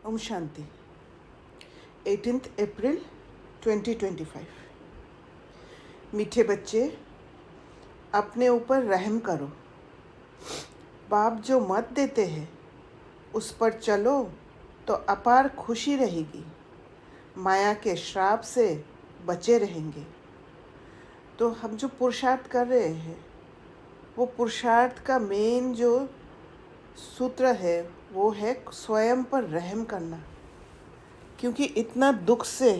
ओम शांति। 18 अप्रैल 2025। मीठे बच्चे, अपने ऊपर रहम करो। बाप जो मत देते हैं उस पर चलो तो अपार खुशी रहेगी, माया के श्राप से बचे रहेंगे। तो हम जो पुरुषार्थ कर रहे हैं वो पुरुषार्थ का मेन जो सूत्र है वो है स्वयं पर रहम करना। क्योंकि इतना दुख से,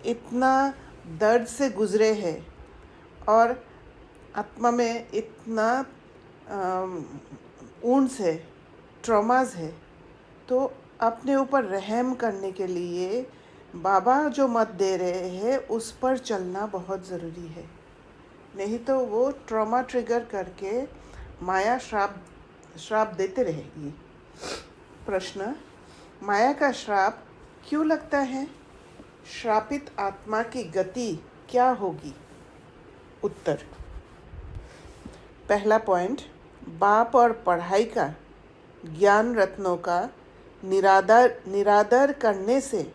इतना दर्द से गुजरे हैं और आत्मा में इतना ऊंस है, ट्रॉमास है, तो अपने ऊपर रहम करने के लिए बाबा जो मत दे रहे हैं उस पर चलना बहुत ज़रूरी है। नहीं तो वो ट्रॉमा ट्रिगर करके माया श्राप देते रहेगी। प्रश्न: माया का श्राप क्यों लगता है? श्रापित आत्मा की गति क्या होगी? उत्तर: पहला पॉइंट, बाप और पढ़ाई का, ज्ञान रत्नों का निरादर करने से,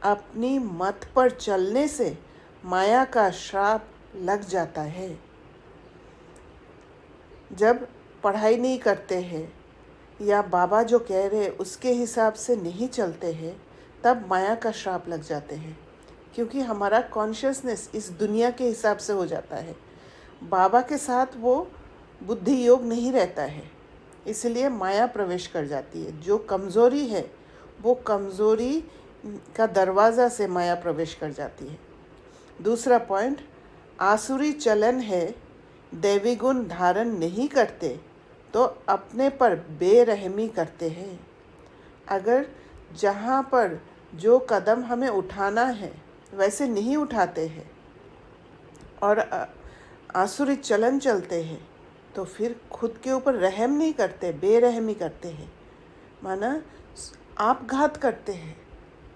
अपनी मत पर चलने से माया का श्राप लग जाता है। जब पढ़ाई नहीं करते हैं या बाबा जो कह रहे उसके हिसाब से नहीं चलते हैं तब माया का श्राप लग जाते हैं। क्योंकि हमारा कॉन्शियसनेस इस दुनिया के हिसाब से हो जाता है, बाबा के साथ वो बुद्धि योग नहीं रहता है, इसलिए माया प्रवेश कर जाती है। जो कमज़ोरी है वो कमज़ोरी का दरवाज़ा से माया प्रवेश कर जाती है। दूसरा पॉइंट, आसुरी चलन है, दैवी गुण धारण नहीं करते तो अपने पर बेरहमी करते हैं। अगर जहाँ पर जो कदम हमें उठाना है वैसे नहीं उठाते हैं और आसुरी चलन चलते हैं तो फिर खुद के ऊपर रहम नहीं करते, बेरहमी करते हैं, माना आपघात करते हैं,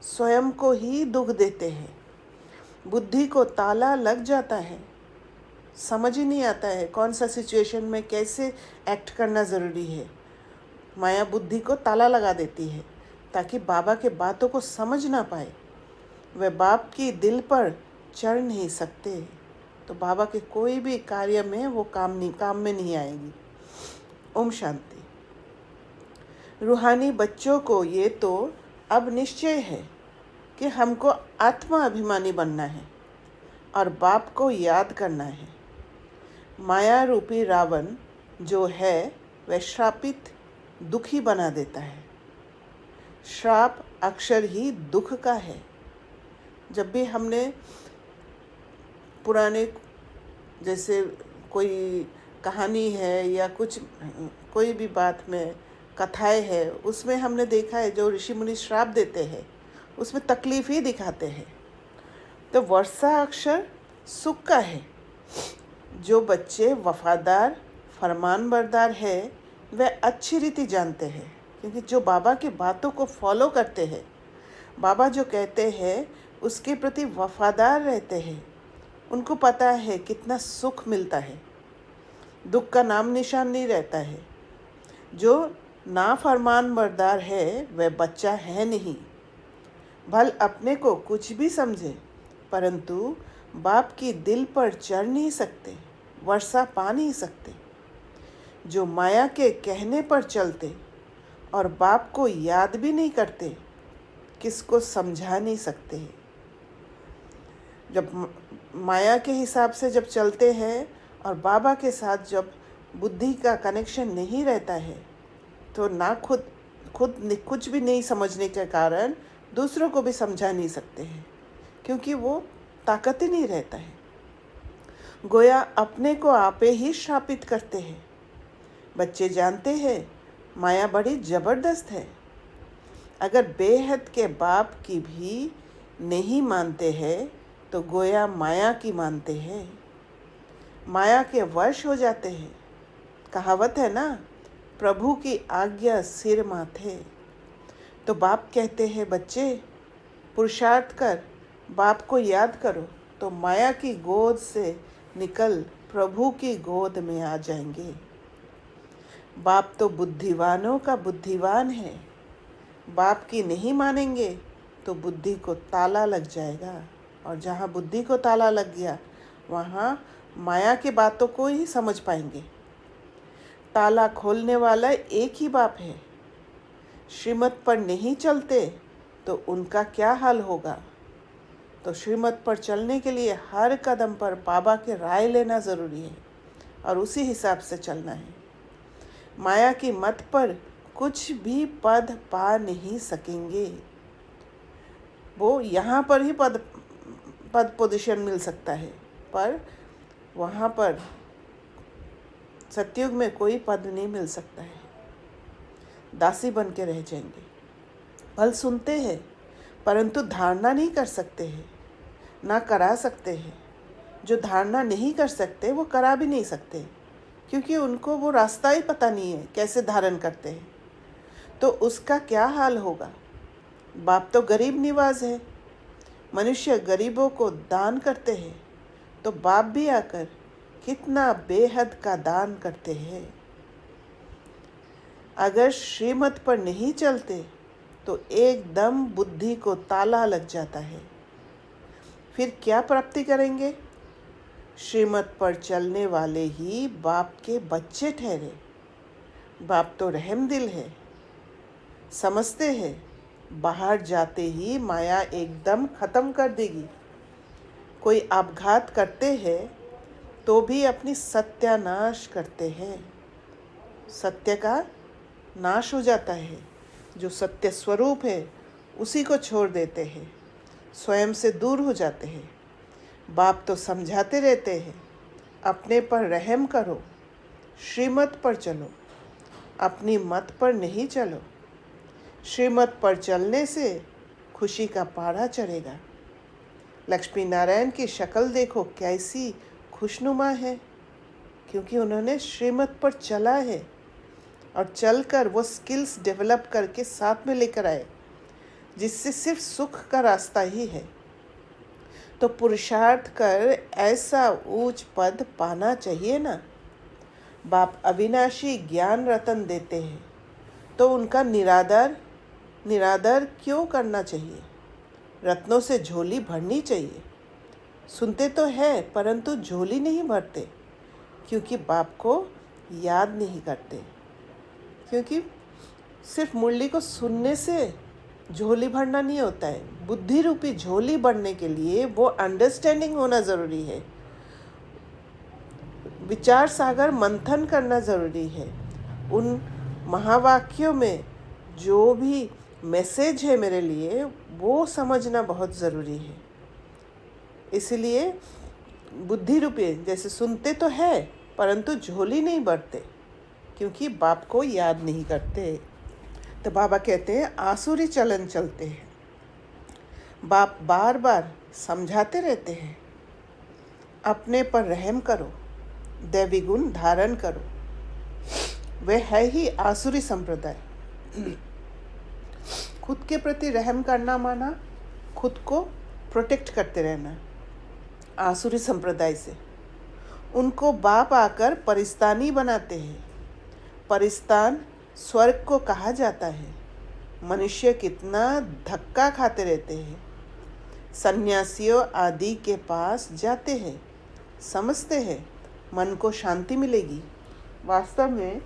स्वयं को ही दुख देते हैं। बुद्धि को ताला लग जाता है, समझ ही नहीं आता है कौन सा सिचुएशन में कैसे एक्ट करना ज़रूरी है। माया बुद्धि को ताला लगा देती है ताकि बाबा के बातों को समझ ना पाए। वह बाप की दिल पर चढ़ नहीं सकते तो बाबा के कोई भी कार्य में वो काम में नहीं आएगी। ओम शांति। रूहानी बच्चों को ये तो अब निश्चय है कि हमको आत्मा अभिमानी बनना है और बाप को याद करना है। माया रूपी रावण जो है वह श्रापित दुखी बना देता है। श्राप अक्षर ही दुख का है। जब भी हमने पुराने जैसे कोई कहानी है या कुछ कोई भी बात में कथाएं है उसमें हमने देखा है जो ऋषि मुनि श्राप देते हैं उसमें तकलीफ़ ही दिखाते हैं। तो वर्षा अक्षर सुख का है। जो बच्चे वफादार फरमानबरदार है वह अच्छी रीति जानते हैं, क्योंकि जो बाबा की बातों को फॉलो करते हैं, बाबा जो कहते हैं उसके प्रति वफादार रहते हैं, उनको पता है कितना सुख मिलता है, दुख का नाम निशान नहीं रहता है। जो ना फरमानबरदार है वह बच्चा है नहीं। भल अपने को कुछ भी समझे परंतु बाप की दिल पर चढ़ नहीं सकते, वर्षा पा नहीं सकते। जो माया के कहने पर चलते और बाप को याद भी नहीं करते, किसको समझा नहीं सकते। जब माया के हिसाब से जब चलते हैं और बाबा के साथ जब बुद्धि का कनेक्शन नहीं रहता है तो ना खुद कुछ भी नहीं समझने के कारण दूसरों को भी समझा नहीं सकते हैं, क्योंकि वो ताकत ही नहीं रहता है। गोया अपने को आपे ही श्रापित करते हैं। बच्चे जानते हैं माया बड़ी ज़बरदस्त है। अगर बेहद के बाप की भी नहीं मानते हैं तो गोया माया की मानते हैं, माया के वश हो जाते हैं। कहावत है ना, प्रभु की आज्ञा सिर माथे। तो बाप कहते हैं बच्चे पुरुषार्थ कर, बाप को याद करो तो माया की गोद से निकल प्रभु की गोद में आ जाएंगे। बाप तो बुद्धिवानों का बुद्धिवान है, बाप की नहीं मानेंगे तो बुद्धि को ताला लग जाएगा, और जहाँ बुद्धि को ताला लग गया वहाँ माया की बातों को ही समझ पाएंगे। ताला खोलने वाला एक ही बाप है। श्रीमत पर नहीं चलते तो उनका क्या हाल होगा। तो श्रीमत पर चलने के लिए हर कदम पर बाबा के राय लेना ज़रूरी है और उसी हिसाब से चलना है। माया की मत पर कुछ भी पद पा नहीं सकेंगे। वो यहाँ पर ही पद पोजीशन मिल सकता है, पर वहाँ पर सतयुग में कोई पद नहीं मिल सकता है। दासी बन के रह जाएंगे। फल सुनते हैं परंतु धारणा नहीं कर सकते हैं, ना करा सकते हैं। जो धारणा नहीं कर सकते वो करा भी नहीं सकते, क्योंकि उनको वो रास्ता ही पता नहीं है कैसे धारण करते हैं। तो उसका क्या हाल होगा। बाप तो गरीब निवाज है। मनुष्य गरीबों को दान करते हैं तो बाप भी आकर कितना बेहद का दान करते हैं। अगर श्रीमत पर नहीं चलते तो एकदम बुद्धि को ताला लग जाता है। फिर क्या प्राप्ति करेंगे। श्रीमत पर चलने वाले ही बाप के बच्चे ठहरे। बाप तो रहमदिल है, समझते हैं बाहर जाते ही माया एकदम ख़त्म कर देगी। कोई अपघात करते हैं तो भी अपनी सत्यानाश करते हैं। सत्य का नाश हो जाता है। जो सत्य स्वरूप है उसी को छोड़ देते हैं, स्वयं से दूर हो जाते हैं। बाप तो समझाते रहते हैं, अपने पर रहम करो, श्रीमत पर चलो, अपनी मत पर नहीं चलो। श्रीमत पर चलने से खुशी का पहाड़ा चढ़ेगा। लक्ष्मी नारायण की शक्ल देखो कैसी खुशनुमा है, क्योंकि उन्होंने श्रीमत पर चला है और चलकर वो स्किल्स डेवलप करके साथ में लेकर आए, जिससे सिर्फ सुख का रास्ता ही है। तो पुरुषार्थ कर ऐसा ऊंच पद पाना चाहिए ना। बाप अविनाशी ज्ञान रतन देते हैं तो उनका निरादर क्यों करना चाहिए। रत्नों से झोली भरनी चाहिए। सुनते तो है परंतु झोली नहीं भरते, क्योंकि बाप को याद नहीं करते। क्योंकि सिर्फ मुरली को सुनने से झोली भरना नहीं होता है। बुद्धि रूपी झोली भरने के लिए वो अंडरस्टैंडिंग होना ज़रूरी है। विचार सागर मंथन करना ज़रूरी है। उन महावाक्यों में जो भी मैसेज है मेरे लिए वो समझना बहुत ज़रूरी है। इसलिए बुद्धि रूपी जैसे सुनते तो है परंतु झोली नहीं भरते, क्योंकि बाप को याद नहीं करते। तो बाबा कहते हैं आसुरी चलन चलते हैं। बाप बार बार समझाते रहते हैं, अपने पर रहम करो, दैवी गुण धारण करो। वह है ही आसुरी संप्रदाय। खुद के प्रति रहम करना माना खुद को प्रोटेक्ट करते रहना। आसुरी संप्रदाय से उनको बाप आकर परिस्तानी बनाते हैं। परिस्तान स्वर्ग को कहा जाता है। मनुष्य कितना धक्का खाते रहते हैं। सन्यासियों आदि के पास जाते हैं, समझते हैं मन को शांति मिलेगी। वास्तव में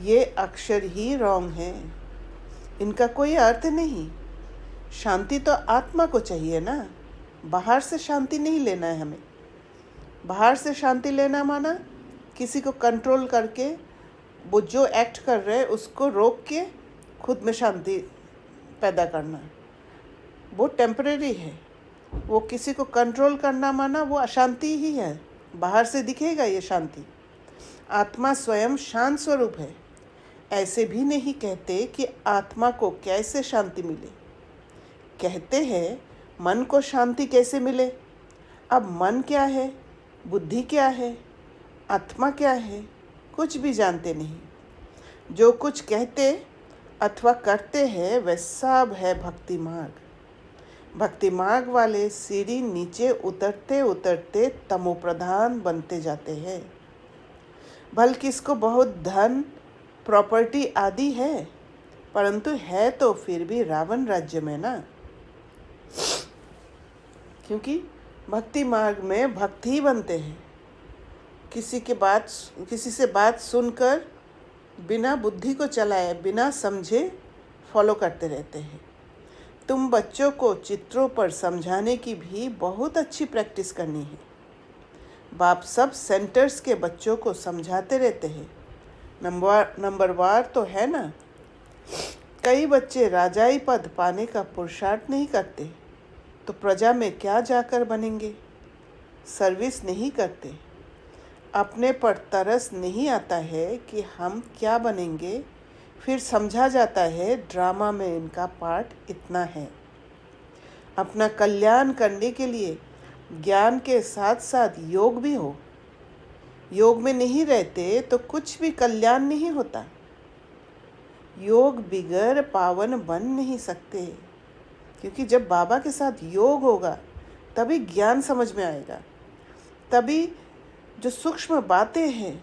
ये अक्षर ही रॉन्ग है, इनका कोई अर्थ नहीं। शांति तो आत्मा को चाहिए ना, बाहर से शांति नहीं लेना है हमें। बाहर से शांति लेना माना किसी को कंट्रोल करके वो जो एक्ट कर रहे हैं उसको रोक के खुद में शांति पैदा करना, वो टेम्परेरी है। वो किसी को कंट्रोल करना माना वो अशांति ही है। बाहर से दिखेगा ये शांति। आत्मा स्वयं शांत स्वरूप है। ऐसे भी नहीं कहते कि आत्मा को कैसे शांति मिले। कहते हैं मन को शांति कैसे मिले। अब मन क्या है, बुद्धि क्या है, आत्मा क्या है, कुछ भी जानते नहीं। जो कुछ कहते अथवा करते हैं वह सब है भक्ति मार्ग। भक्ति मार्ग वाले सीढ़ी नीचे उतरते उतरते तमोप्रधान बनते जाते हैं। बल्कि इसको बहुत धन प्रॉपर्टी आदि है, परंतु है तो फिर भी रावण राज्य में ना, क्योंकि भक्ति मार्ग में भक्त ही बनते हैं। किसी से बात सुनकर बिना बुद्धि को चलाए, बिना समझे फॉलो करते रहते हैं। तुम बच्चों को चित्रों पर समझाने की भी बहुत अच्छी प्रैक्टिस करनी है। बाप सब सेंटर्स के बच्चों को समझाते रहते हैं। नंबरवार तो है ना। कई बच्चे राजाई पद पाने का पुरुषार्थ नहीं करते तो प्रजा में क्या जाकर बनेंगे। सर्विस नहीं करते, अपने पर तरस नहीं आता है कि हम क्या बनेंगे। फिर समझा जाता है ड्रामा में इनका पार्ट इतना है। अपना कल्याण करने के लिए ज्ञान के साथ साथ योग भी हो। योग में नहीं रहते तो कुछ भी कल्याण नहीं होता। योग बिगर पावन बन नहीं सकते, क्योंकि जब बाबा के साथ योग होगा तभी ज्ञान समझ में आएगा, तभी जो सूक्ष्म बातें हैं,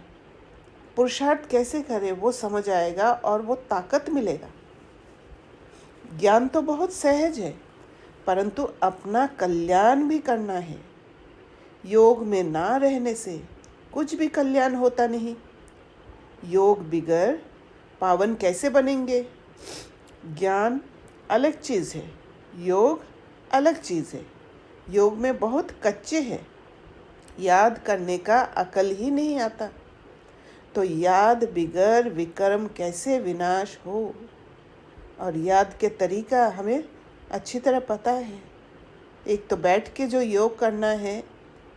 पुरुषार्थ कैसे करें वो समझ आएगा और वो ताकत मिलेगा। ज्ञान तो बहुत सहज है, परंतु अपना कल्याण भी करना है। योग में ना रहने से कुछ भी कल्याण होता नहीं। योग बिगर पावन कैसे बनेंगे। ज्ञान अलग चीज़ है, योग अलग चीज़ है। योग में बहुत कच्चे हैं, याद करने का अकल ही नहीं आता। तो याद बिगर विक्रम कैसे विनाश हो। और याद के तरीका हमें अच्छी तरह पता है। एक तो बैठ के जो योग करना है,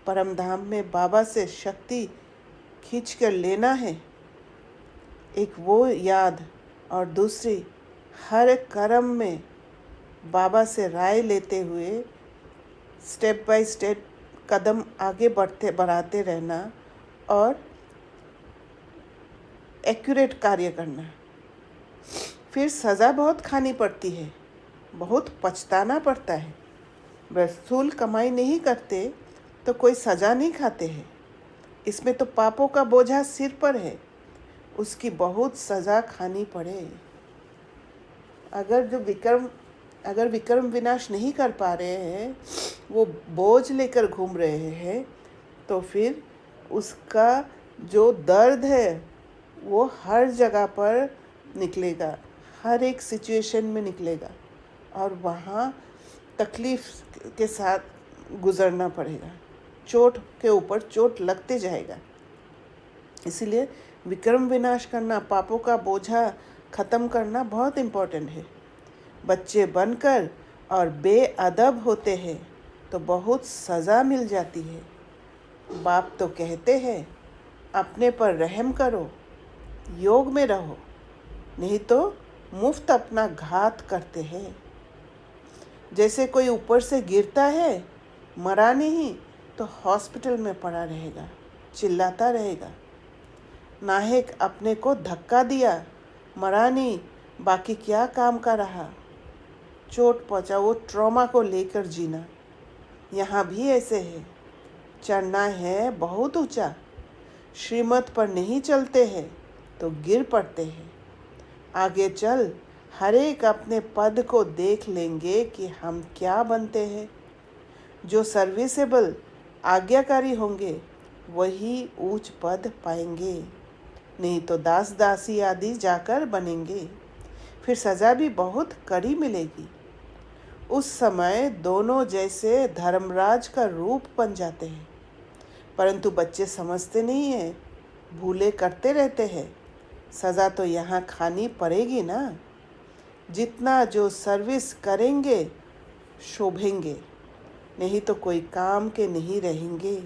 परम धाम में बाबा से शक्ति खींच कर लेना है, एक वो याद, और दूसरी हर कर्म में बाबा से राय लेते हुए स्टेप बाय स्टेप कदम आगे बढ़ाते रहना और एक्यूरेट कार्य करना। फिर सज़ा बहुत खानी पड़ती है, बहुत पछताना पड़ता है। बस स्थूल कमाई नहीं करते तो कोई सज़ा नहीं खाते हैं। इसमें तो पापों का बोझा सिर पर है, उसकी बहुत सज़ा खानी पड़े। अगर विक्रम विनाश नहीं कर पा रहे हैं, वो बोझ लेकर घूम रहे हैं, तो फिर उसका जो दर्द है वो हर जगह पर निकलेगा, हर एक सिचुएशन में निकलेगा और वहाँ तकलीफ़ के साथ गुज़रना पड़ेगा। चोट के ऊपर चोट लगते जाएगा। इसीलिए विक्रम विनाश करना, पापों का बोझा ख़त्म करना बहुत इम्पोर्टेंट है। बच्चे बनकर और बेअदब होते हैं तो बहुत सज़ा मिल जाती है। बाप तो कहते हैं अपने पर रहम करो, योग में रहो, नहीं तो मुफ्त अपना घात करते हैं। जैसे कोई ऊपर से गिरता है, मरा नहीं तो हॉस्पिटल में पड़ा रहेगा, चिल्लाता रहेगा। नाहक अपने को धक्का दिया, मरा नहीं, बाकी क्या काम का रहा। चोट पहुंचा, वो ट्रॉमा को लेकर जीना। यहाँ भी ऐसे है, चढ़ना है बहुत ऊंचा, श्रीमत पर नहीं चलते हैं तो गिर पड़ते हैं। आगे चल हर एक अपने पद को देख लेंगे कि हम क्या बनते हैं। जो सर्विसेबल आज्ञाकारी होंगे वही ऊंच पद पाएंगे, नहीं तो दास दासी आदि जाकर बनेंगे। फिर सज़ा भी बहुत कड़ी मिलेगी। उस समय दोनों जैसे धर्मराज का रूप बन जाते हैं, परंतु बच्चे समझते नहीं हैं, भूले करते रहते हैं। सज़ा तो यहाँ खानी पड़ेगी ना। जितना जो सर्विस करेंगे शोभेंगे, नहीं तो कोई काम के नहीं रहेंगे।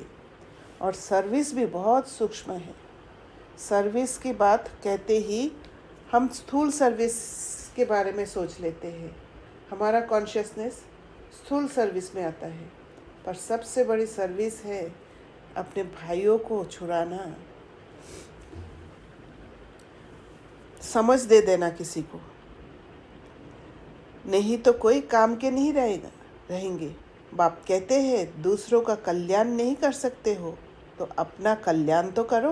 और सर्विस भी बहुत सूक्ष्म है। सर्विस की बात कहते ही हम स्थूल सर्विस के बारे में सोच लेते हैं, हमारा कॉन्शियसनेस स्थूल सर्विस में आता है। पर सबसे बड़ी सर्विस है अपने भाइयों को छुड़ाना, समझ दे देना किसी को, नहीं तो कोई काम के नहीं रहेंगे। बाप कहते हैं दूसरों का कल्याण नहीं कर सकते हो तो अपना कल्याण तो करो,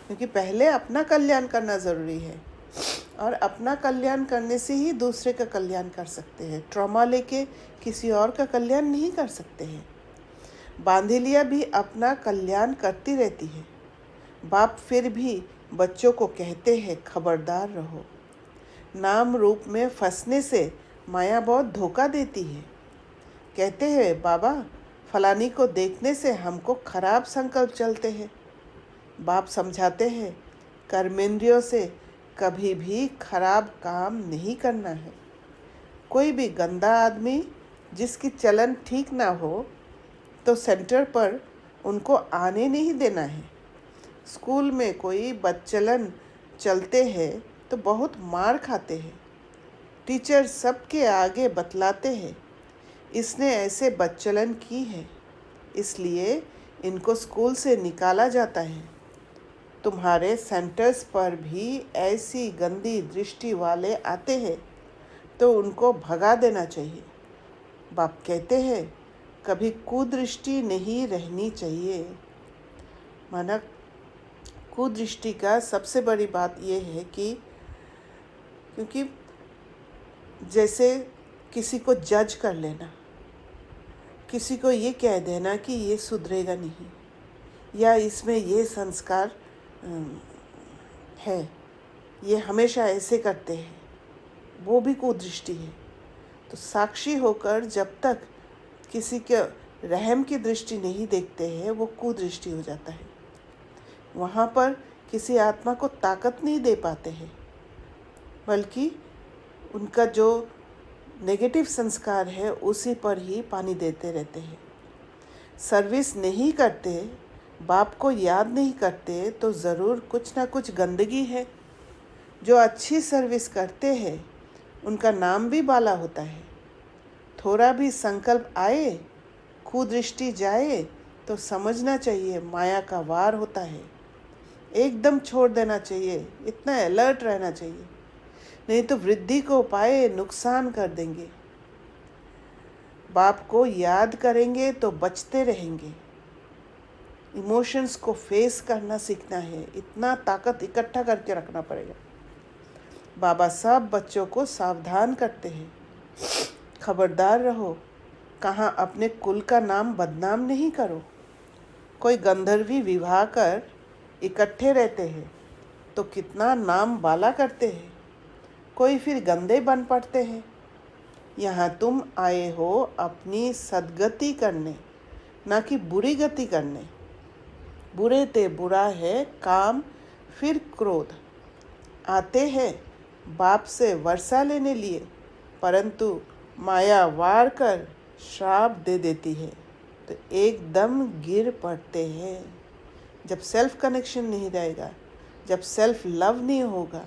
क्योंकि पहले अपना कल्याण करना ज़रूरी है। और अपना कल्याण करने से ही दूसरे का कल्याण कर सकते हैं। ट्रॉमा लेके किसी और का कल्याण नहीं कर सकते हैं। बांधेलिया भी अपना कल्याण करती रहती है। बाप फिर भी बच्चों को कहते हैं, खबरदार रहो। नाम रूप में फंसने से माया बहुत धोखा देती है। कहते हैं, बाबा फलानी को देखने से हमको खराब संकल्प चलते हैं। बाप समझाते हैं, कर्मेंद्रियों से कभी भी खराब काम नहीं करना है। कोई भी गंदा आदमी जिसकी चलन ठीक ना हो तो सेंटर पर उनको आने नहीं देना है। स्कूल में कोई बदचलन चलते हैं तो बहुत मार खाते हैं। टीचर सबके आगे बतलाते हैं, इसने ऐसे बदचलन की है, इसलिए इनको स्कूल से निकाला जाता है। तुम्हारे सेंटर्स पर भी ऐसी गंदी दृष्टि वाले आते हैं तो उनको भगा देना चाहिए। बाप कहते हैं, कभी कुदृष्टि नहीं रहनी चाहिए। माना कुदृष्टि का सबसे बड़ी बात यह है कि क्योंकि जैसे किसी को जज कर लेना, किसी को ये कह देना कि ये सुधरेगा नहीं, या इसमें ये संस्कार है, ये हमेशा ऐसे करते हैं, वो भी कुदृष्टि है। तो साक्षी होकर जब तक किसी के रहम की दृष्टि नहीं देखते हैं, वो कुदृष्टि हो जाता है। वहाँ पर किसी आत्मा को ताकत नहीं दे पाते हैं, बल्कि उनका जो नेगेटिव संस्कार है उसी पर ही पानी देते रहते हैं। सर्विस नहीं करते, बाप को याद नहीं करते तो ज़रूर कुछ ना कुछ गंदगी है। जो अच्छी सर्विस करते हैं उनका नाम भी बाला होता है। थोड़ा भी संकल्प आए, कुदृष्टि जाए तो समझना चाहिए माया का वार होता है। एकदम छोड़ देना चाहिए, इतना अलर्ट रहना चाहिए, नहीं तो वृद्धि को पाए नुकसान कर देंगे। बाप को याद करेंगे तो बचते रहेंगे। इमोशंस को फेस करना सीखना है, इतना ताकत इकट्ठा करके रखना पड़ेगा। बाबा सब बच्चों को सावधान करते हैं, खबरदार रहो, कहाँ अपने कुल का नाम बदनाम नहीं करो। कोई गंधर्वी विवाह कर इकट्ठे रहते हैं तो कितना नाम बाला करते हैं, कोई फिर गंदे बन पड़ते हैं। यहाँ तुम आए हो अपनी सद्गति करने, ना कि बुरी गति करने। बुरे ते बुरा है काम, फिर क्रोध। आते हैं बाप से वर्षा लेने लिए, परंतु माया वार कर श्राप दे देती है तो एकदम गिर पड़ते हैं। जब सेल्फ कनेक्शन नहीं रहेगा, जब सेल्फ लव नहीं होगा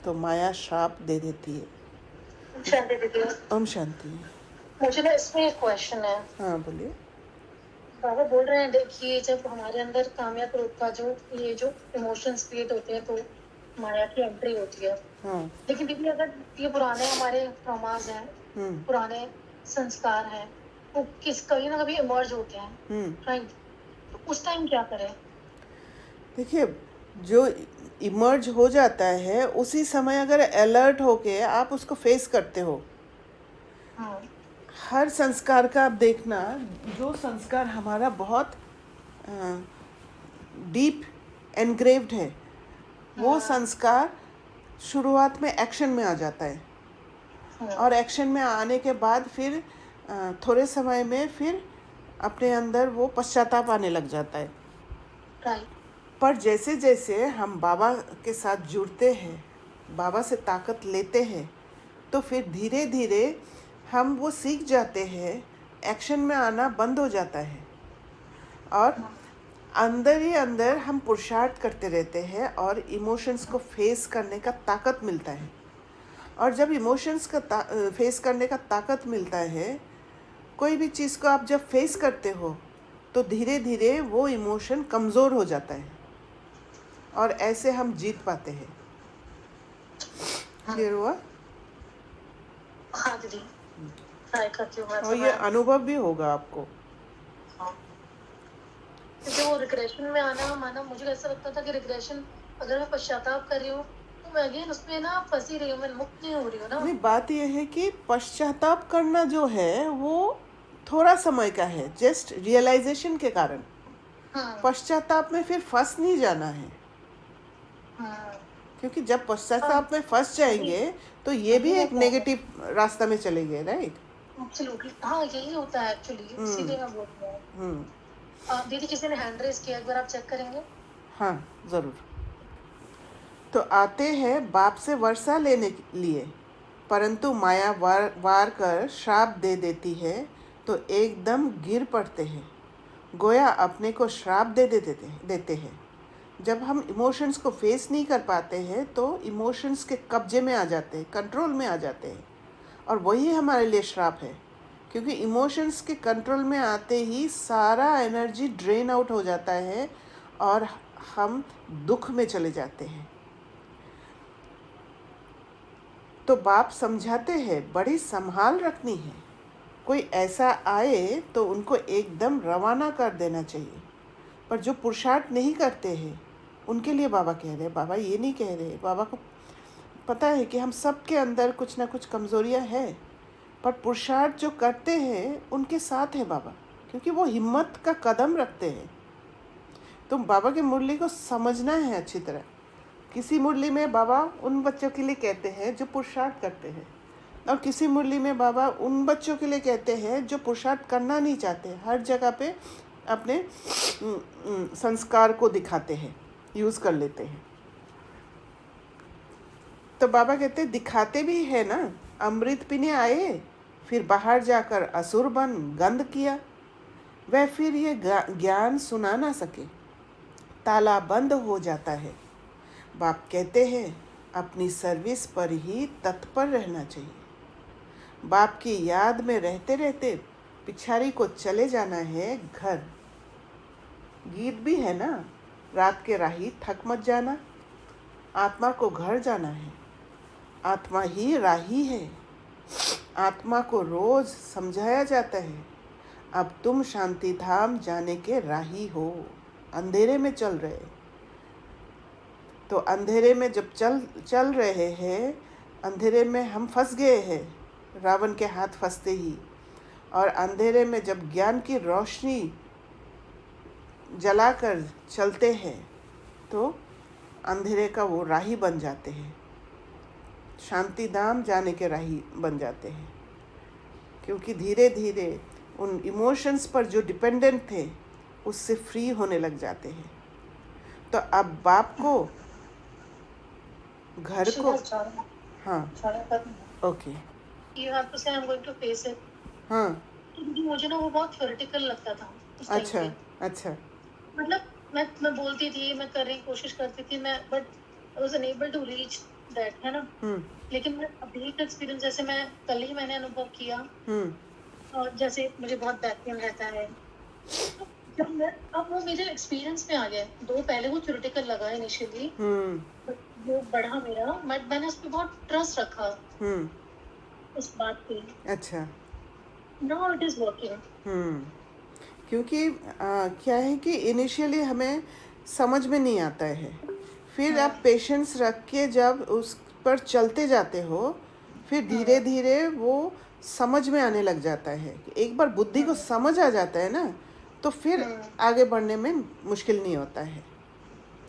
तो माया श्राप दे देती है। शांति दीदी, ओम शांति। मुझे ना इसमें एक क्वेश्चन है। हाँ बोलिए। बाबा बोल रहे हैं, देखिए जब हमारे अंदर काम या क्रोध का जो इमोशंस क्रिएट होते हैं तो माया की एंट्री होती है। हाँ। लेकिन दीदी अगर ये पुराने हमारे ट्रॉमास हैं, पुराने संस्कार हैं, वो कभी ना कभी इमर्ज होते हैं, राइट? तो उस टाइम क्या करें? देखिए, जो इमर्ज हो जाता है उसी समय अगर अलर्ट होके आप उसको फेस करते हो। हर संस्कार का आप देखना, जो संस्कार हमारा बहुत डीप एनग्रेव्ड है, वो संस्कार शुरुआत में एक्शन में आ जाता है, और एक्शन में आने के बाद फिर थोड़े समय में फिर अपने अंदर वो पश्चाताप आने लग जाता है। पर जैसे जैसे हम बाबा के साथ जुड़ते हैं, बाबा से ताकत लेते हैं, तो फिर धीरे धीरे हम वो सीख जाते हैं, एक्शन में आना बंद हो जाता है, और अंदर ही अंदर हम पुरुषार्थ करते रहते हैं और इमोशंस को फेस करने का ताकत मिलता है। और जब इमोशंस का फेस करने का ताकत मिलता है, कोई भी चीज़ को आप जब फेस करते हो तो धीरे धीरे वो इमोशन कमज़ोर हो जाता है, और ऐसे हम जीत पाते हैं। क्लियर हुआ? हाँ दीदी, ट्राई करती हूँ। और ये अनुभव भी होगा आपको। जो रिग्रेशन में आना, माना मुझे ऐसा लगता था कि रिग्रेशन अगर मैं पश्चाताप कर रही हूँ तो मैं अगेन उसमें ना फंसी रही हूँ, मैं मुक्त नहीं हो रही हूँ ना। नहीं, बात यह है कि पश्चाताप करना जो है वो थोड़ा समय का है, जस्ट रियलाइजेशन के कारण। हाँ पश्चाताप में फिर फंस नहीं जाना है, हाँ क्योंकि जब हाँ, पश्चाताप में फंस वही जाएंगे तो ये भी वही एक होता है। नेगेटिव रास्ता में चलेंगे, राइट। एब्सोल्युटली हाँ, यही होता है एक्चुअली, इसीलिए मैं बोल रही हूँ। हम्म। दीदी किसी ने हैंड रेज किया, एक बार आप चेक करेंगे। हाँ, ज़रूर। तो आते हैं बाप से वर्षा लेने के लिए, परंतु माया वार कर श्राप दे देती है, तो एकदम गिर पड़ते हैं, गोया अपने को श्राप देते हैं। जब हम इमोशंस को फेस नहीं कर पाते हैं तो इमोशंस के कब्जे में आ जाते हैं, कंट्रोल में आ जाते हैं, और वही हमारे लिए श्राप है, क्योंकि इमोशंस के कंट्रोल में आते ही सारा एनर्जी ड्रेन आउट हो जाता है और हम दुख में चले जाते हैं। तो बाप समझाते हैं बड़ी संभाल रखनी है, कोई ऐसा आए तो उनको एकदम रवाना कर देना चाहिए। पर जो पुरुषार्थ नहीं करते हैं उनके लिए बाबा कह रहे हैं, बाबा ये नहीं कह रहे, बाबा को पता है कि हम सब के अंदर कुछ ना कुछ कमज़ोरियाँ हैं, पर पुरुषार्थ जो करते हैं उनके साथ है बाबा, क्योंकि वो हिम्मत का कदम रखते हैं। तो बाबा की मुरली को समझना है अच्छी तरह। किसी मुरली में बाबा उन बच्चों के लिए कहते हैं जो पुरुषार्थ करते हैं, और किसी मुरली में बाबा उन बच्चों के लिए कहते हैं जो पुरुषार्थ करना नहीं चाहते। हर जगह पे अपने संस्कार को दिखाते हैं, यूज़ कर लेते हैं। तो बाबा कहते दिखाते भी है ना, अमृत पीने आए, फिर बाहर जाकर असुर बन गंध किया, वह फिर ये ज्ञान सुना ना सके, ताला बंद हो जाता है। बाप कहते हैं अपनी सर्विस पर ही तत्पर रहना चाहिए। बाप की याद में रहते रहते पिछाड़ी को चले जाना है घर। गीत भी है ना, रात के राही थक मत जाना, आत्मा को घर जाना है, आत्मा ही राही है। आत्मा को रोज समझाया जाता है, अब तुम शांति धाम जाने के राही हो, अंधेरे में चल रहे। तो अंधेरे में जब चल रहे हैं, अंधेरे में हम फंस गए हैं रावण के हाथ फंसते ही, और अंधेरे में जब ज्ञान की रोशनी जलाकर चलते हैं तो अंधेरे का वो राही बन जाते हैं, शांति धाम जाने के राही बन जाते हैं। क्योंकि धीरे धीरे उन इमोशंस पर जो डिपेंडेंट थे उससे फ्री होने लग जाते हैं। तो अब बाप को घर को, हाँ, okay, you have to say I am going to face it. हाँ, क्योंकि मुझे ना वो बहुत थ्योरेटिकल लगता था उस टाइम अच्छा पे। अच्छा, मतलब मैं बोलती थी, मैं करने की कोशिश करती थी, मैं but I was unable to reach that, है ना। लेकिन मैं अभी का एक्सपीरियंस, जैसे मैं कल ही मैंने अनुभव किया, और जैसे मुझे बहुत बैक पेन रहता है, तो जब मैं अब वो मेरे एक्सपीरियंस में आ गया। दो पहले वो थ्योरेटिकल लगा इनिशियली, वो बढ़ा मेरा, बट मैंने उस पर बहुत ट्रस्ट रखा उस बात पे। अच्छा, नाउ इट इज वर्किंग। क्योंकि क्या है कि इनिशियली हमें समझ में नहीं आता है, फिर आप पेशेंस रख के जब उस पर चलते जाते हो, फिर धीरे धीरे वो समझ में आने लग जाता है। एक बार बुद्धि को समझ आ जाता है ना, तो फिर आगे बढ़ने में मुश्किल नहीं होता है।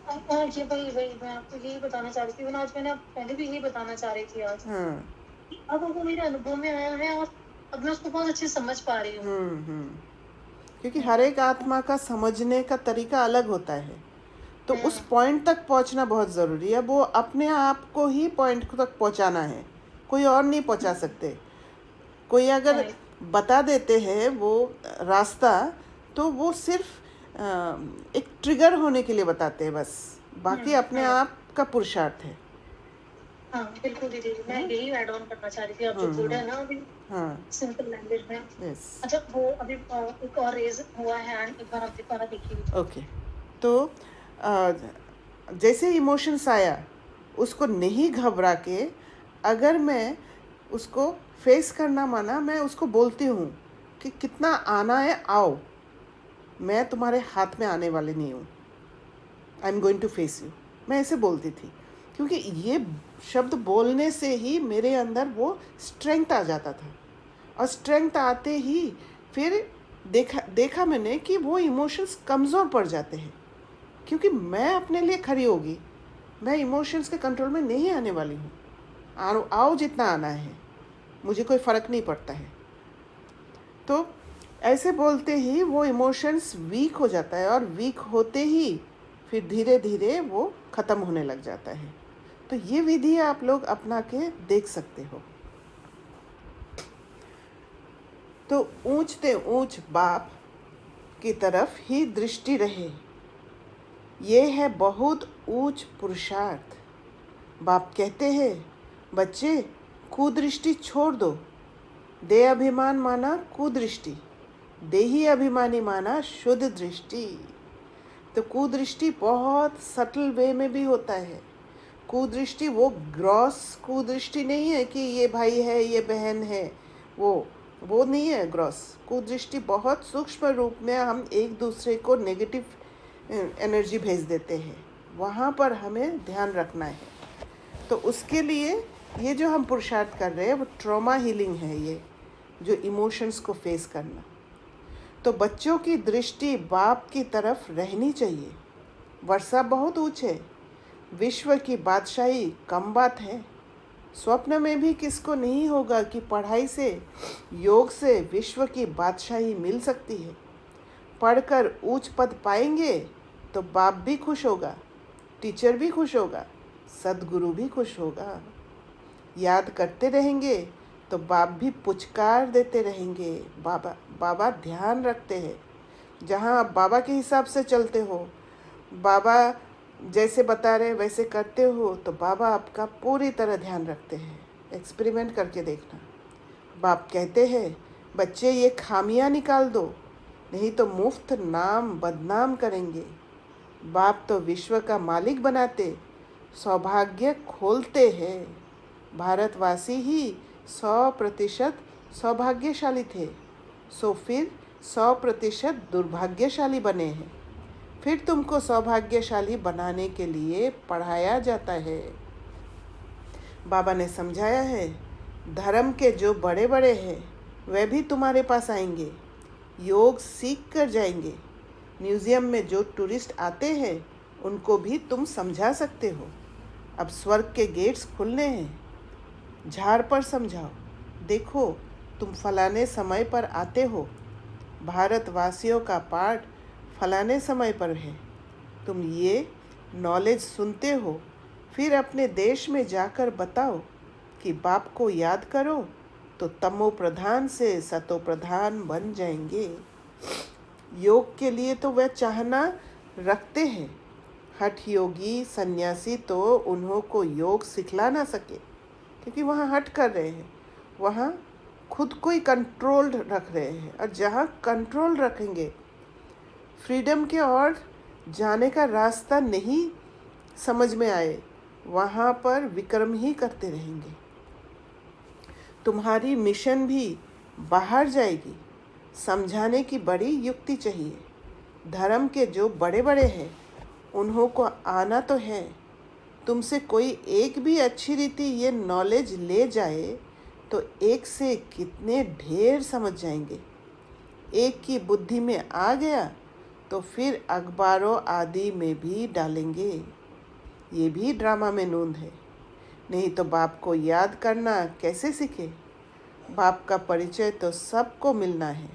जी वही मैं आपको यही बताना चाह रही थी, आज मैंने पहले भी यही बताना चाह रही थी आज। अब वो मेरे अनुभव में आया है और अब मैं उसको बहुत अच्छे समझ पा रही हूँ। क्योंकि हर एक आत्मा का समझने का तरीका अलग होता है, तो उस पॉइंट तक पहुंचना बहुत ज़रूरी है। वो अपने आप को ही पॉइंट तक पहुंचाना है, कोई और नहीं पहुंचा सकते। कोई अगर बता देते हैं वो रास्ता, तो वो सिर्फ एक ट्रिगर होने के लिए बताते हैं बस, बाकी अपने आप का पुरुषार्थ है। हाँ बिल्कुल दीदी, मैं यही ऐड ऑन करना चाह रही थी, आप जो बोल रहे हैं ना अभी सिंपल लैंग्वेज में। अच्छा, वो अभी एक और रेज हुआ है हैंड, एक बार आप दोबारा देखिए। ओके, तो जैसे इमोशंस आया उसको नहीं घबरा के, अगर मैं उसको फेस करना माना, मैं उसको बोलती हूँ कि कितना आना है आओ, मैं तुम्हारे हाथ में आने वाली नहीं हूँ, I am going to face you, मैं ऐसे बोलती थी। क्योंकि ये शब्द बोलने से ही मेरे अंदर वो स्ट्रेंथ आ जाता था। और स्ट्रेंथ आते ही फिर देखा मैंने कि वो इमोशंस कमज़ोर पड़ जाते हैं, क्योंकि मैं अपने लिए खड़ी होगी, मैं इमोशंस के कंट्रोल में नहीं आने वाली हूँ। आओ जितना आना है, मुझे कोई फ़र्क नहीं पड़ता है। तो ऐसे बोलते ही वो इमोशंस वीक हो जाता है, और वीक होते ही फिर धीरे धीरे वो ख़त्म होने लग जाता है। तो ये विधि आप लोग अपना के देख सकते हो। तो ऊंचते ऊंच बाप की तरफ ही दृष्टि रहे, ये है बहुत ऊंच पुरुषार्थ। बाप कहते हैं, बच्चे कुदृष्टि छोड़ दो। देह अभिमान माना कुदृष्टि, देही अभिमानी माना शुद्ध दृष्टि। तो कुदृष्टि बहुत सटल वे में भी होता है। कुदृष्टि वो ग्रॉस कुदृष्टि नहीं है कि ये भाई है ये बहन है, वो नहीं है ग्रॉस कुदृष्टि। बहुत सूक्ष्म रूप में हम एक दूसरे को नेगेटिव एनर्जी भेज देते हैं, वहाँ पर हमें ध्यान रखना है। तो उसके लिए ये जो हम पुरुषार्थ कर रहे हैं वो ट्रॉमा हीलिंग है, ये जो इमोशंस को फेस करना। तो बच्चों की दृष्टि बाप की तरफ रहनी चाहिए। वर्षा बहुत ऊंचे, विश्व की बादशाही कम बात है। स्वप्न में भी किसको नहीं होगा कि पढ़ाई से, योग से विश्व की बादशाही मिल सकती है। पढ़कर ऊंच पद पाएंगे तो बाप भी खुश होगा, टीचर भी खुश होगा, सद्गुरु भी खुश होगा। याद करते रहेंगे तो बाप भी पुचकार देते रहेंगे। बाबा ध्यान रखते हैं। जहाँ आप बाबा के हिसाब से चलते हो, बाबा जैसे बता रहे वैसे करते हो, तो बाबा आपका पूरी तरह ध्यान रखते हैं। एक्सपेरिमेंट करके देखना। बाप कहते हैं, बच्चे ये खामियां निकाल दो, नहीं तो मुफ्त नाम बदनाम करेंगे। बाप तो विश्व का मालिक बनाते, सौभाग्य खोलते हैं। भारतवासी ही 100% सौभाग्यशाली थे, सो फिर 100% दुर्भाग्यशाली बने हैं। फिर तुमको सौभाग्यशाली बनाने के लिए पढ़ाया जाता है। बाबा ने समझाया है, धर्म के जो बड़े बड़े हैं वे भी तुम्हारे पास आएंगे, योग सीख कर जाएंगे। म्यूज़ियम में जो टूरिस्ट आते हैं उनको भी तुम समझा सकते हो। अब स्वर्ग के गेट्स खुलने हैं, झाड़ पर समझाओ। देखो तुम फलाने समय पर आते हो, भारतवासियों का पाठ फलाने समय पर है। तुम ये नॉलेज सुनते हो, फिर अपने देश में जाकर बताओ कि बाप को याद करो तो तमो प्रधान से सतो प्रधान बन जाएंगे। योग के लिए तो वह चाहना रखते हैं। हठ योगी सन्यासी तो उन्हों को योग सिखला ना सके, क्योंकि वहाँ हट कर रहे हैं, वहाँ खुद को ही कंट्रोल रख रहे हैं। और जहाँ कंट्रोल रखेंगे, फ्रीडम के और जाने का रास्ता नहीं समझ में आए, वहाँ पर विक्रम ही करते रहेंगे। तुम्हारी मिशन भी बाहर जाएगी। समझाने की बड़ी युक्ति चाहिए। धर्म के जो बड़े बड़े हैं उन्हों को आना तो है। तुमसे कोई एक भी अच्छी रीति ये नॉलेज ले जाए तो एक से कितने ढेर समझ जाएंगे। एक की बुद्धि में आ गया तो फिर अखबारों आदि में भी डालेंगे। ये भी ड्रामा में नूंद है। नहीं तो बाप को याद करना कैसे सीखे? बाप का परिचय तो सबको मिलना है,